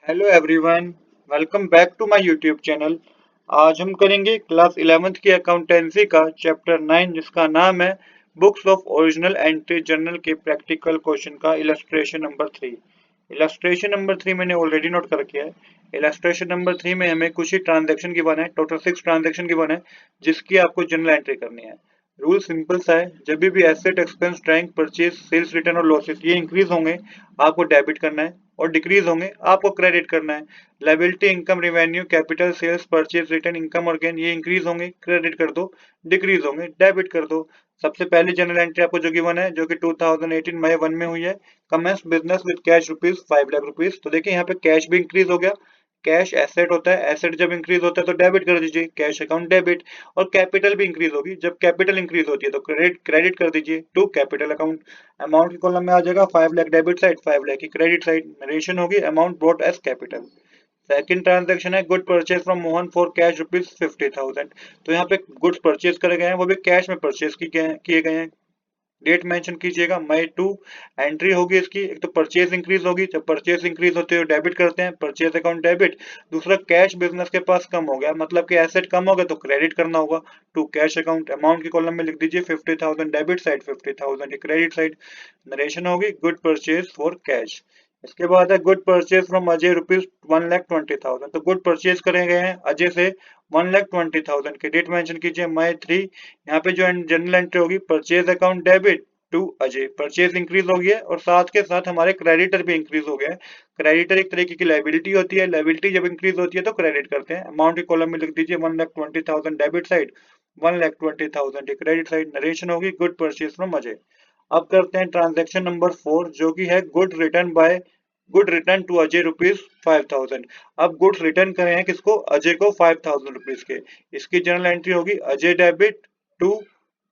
Hello everyone, welcome back to my YouTube channel. आज हम करेंगे क्लास 11th की अकाउंटेंसी का चैप्टर 9 जिसका नाम है books of original entry journal के प्रैक्टिकल क्वेश्चन का इलस्ट्रेशन नंबर 3। इलस्ट्रेशन नंबर 3 मैंने ऑलरेडी नोट कर रखा है। इलस्ट्रेशन नंबर 3 में हमें कुछ ही ट्रांजैक्शन गिवन है, टोटल 6 ट्रांजैक्शन गिवन है जिसकी आपको जर्नल एंट्री करनी है। रूल सिंपल सा है, जब भी asset expense drawing purchase sales return और लॉसेस ये इंक्रीज होंगे आपको डेबिट करना है और डिक्रीज होंगे आपको क्रेडिट करना है। Liability income revenue capital sales purchase return income और गेन ये इंक्रीज होंगे क्रेडिट कर दो, डिक्रीज होंगे डेबिट कर दो। सबसे पहली जनरल एंट्री आपको जो गिवन है जो कि 2018 मई 1 में हुई है, commence business with cash rupees 5 lakh rupees. तो देखिए यहाँ पे कैश भी इंक्रीज हो गया। कैश एसेट होता है, एसेट जब इंक्रीज होता है तो डेबिट कर दीजिए, कैश अकाउंट डेबिट। और कैपिटल भी इंक्रीज होगी, जब कैपिटल इंक्रीज होती है तो क्रेडिट क्रेडिट कर दीजिए टू कैपिटल अकाउंट। अमाउंट की कॉलम में आ जाएगा 5 लाख डेबिट साइड, 5 लाख की क्रेडिट साइड। नरेशन होगी amount brought as capital. Second transaction है good purchase from Mohan for cash rupees 50,000। तो यहाँ पे गुड्स परचेज करे गए हैं, वो भी कैश में परचेज किए गए हैं। डेट मेंशन कीजिएगा मई 2। एंट्री होगी इसकी, एक तो परचेज इंक्रीज होगी, जब परचेज इंक्रीज होते हैं डेबिट करते हैं, परचेज अकाउंट डेबिट। दूसरा कैश बिजनेस के पास कम हो गया, मतलब कि एसेट कम हो गया तो क्रेडिट करना होगा टू कैश अकाउंट। अमाउंट की कॉलम में लिख दीजिए 50,000 debit side, 50,000 credit side. Narration होगी गुड परचेज फॉर कैश। इसके बाद है good purchase from Ajay rupees 1,20,000। तो गुड परचेज करे गए हैं अजय से 1,20,000 की। डेट मेंशन कीजिए मई 3। यहाँ पे जो जनरल एंट्री होगी purchase account debit to Ajay, purchase increase हो गया है और साथ के साथ हमारे क्रेडिटर भी इंक्रीज हो गया है। क्रेडिटर एक तरीके की लाइबिलिटी होती है, लाइबिलिटी जब इंक्रीज होती है तो क्रेडिट करते हैं। अमाउंट की कॉलम में लिख दीजिए 1,20,000 debit side, 1,20,000 credit side. Narration होगी गुड परचेज फ्रॉम अजय। अब करते हैं ट्रांजैक्शन नंबर 4 जो कि है good return to Ajay rupees 5,000। अब गुड्स रिटर्न करे हैं किसको, अजय को 5,000 रुपीज के। इसकी जर्नल एंट्री होगी Ajay debit to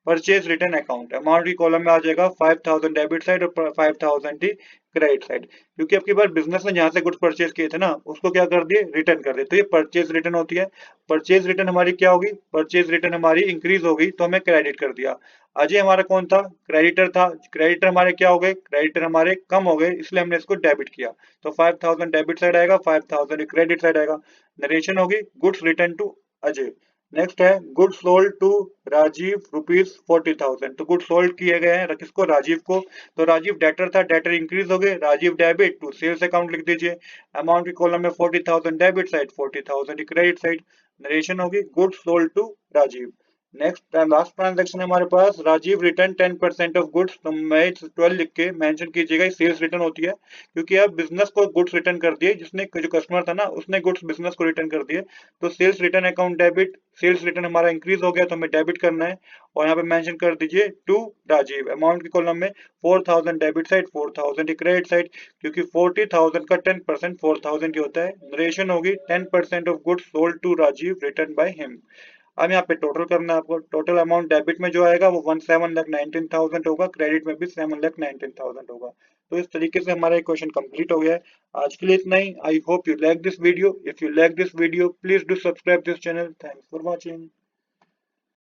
purchase return account. Amount की कॉलम में आ जाएगा 5,000 डेबिट साइड और 5,000 ही क्रेडिट साइड, क्योंकि अब की बार बिजनेस ने जहां से गुड्स परचेज किए थे ना उसको क्या कर दिए, रिटर्न कर दिए। तो ये परचेज रिटर्न होती है। परचेज रिटर्न हमारी क्या होगी, परचेज रिटर्न हमारी इंक्रीज होगी तो हमें क्रेडिट कर दिया। अजय हमारा कौन था, क्रेडिटर था। क्रेडिटर हमारे क्या हो गए, क्रेडिटर हमारे कम हो गए, इसलिए हमने इसको डेबिट किया। तो 5,000 डेबिट साइड आएगा, 5,000 क्रेडिट साइड आएगा। नरेशन होगी goods return to Ajay. Next है goods sold to Rajiv rupees 40,000। तो गुड्स सोल्ड किए गए हैं किसको, राजीव को। तो राजीव डेटर था, डेटर इंक्रीज हो गए, Rajiv debit to sales account लिख दीजिए। अमाउंट की कॉलम में 40,000 debit side, 40,000 credit side. Narration होगी goods sold to Rajiv. Next last transaction हमारे पास राजीव रिटर्न 10% ऑफ गुड्स। तो मैं 12 लिख के मेंशन कीजिएगा सेल्स रिटर्न होती है, क्योंकि अब बिजनेस को गुड्स रिटर्न कर दिए, जिसने जो कस्टमर था ना उसने गुड्स बिजनेस को रिटर्न कर दिए। तो sales return account debit, sales return हमारा इंक्रीज हो गया तो हमें डेबिट करना है। और यहाँ पे मेंशन कर दीजिए टू राजीव। अमाउंट की कॉलम में 4,000 डेबिट साइड, 4,000 क्रेडिट साइड, क्योंकि 40,000 का 10% 4,000 ही होता है। नरेशन होगी 10% of goods sold to Rajiv return by him. अब यहाँ पे टोटल करना है आपको। टोटल अमाउंट डेबिट में जो आएगा वो 1,7,19,000 होगा, क्रेडिट में भी 7,19,000 होगा। तो इस तरीके से हमारा क्वेश्चन कंप्लीट हो गया है। आज के लिए इतना ही। I hope you like this video. If you like this video please do subscribe this channel. Thanks for watching.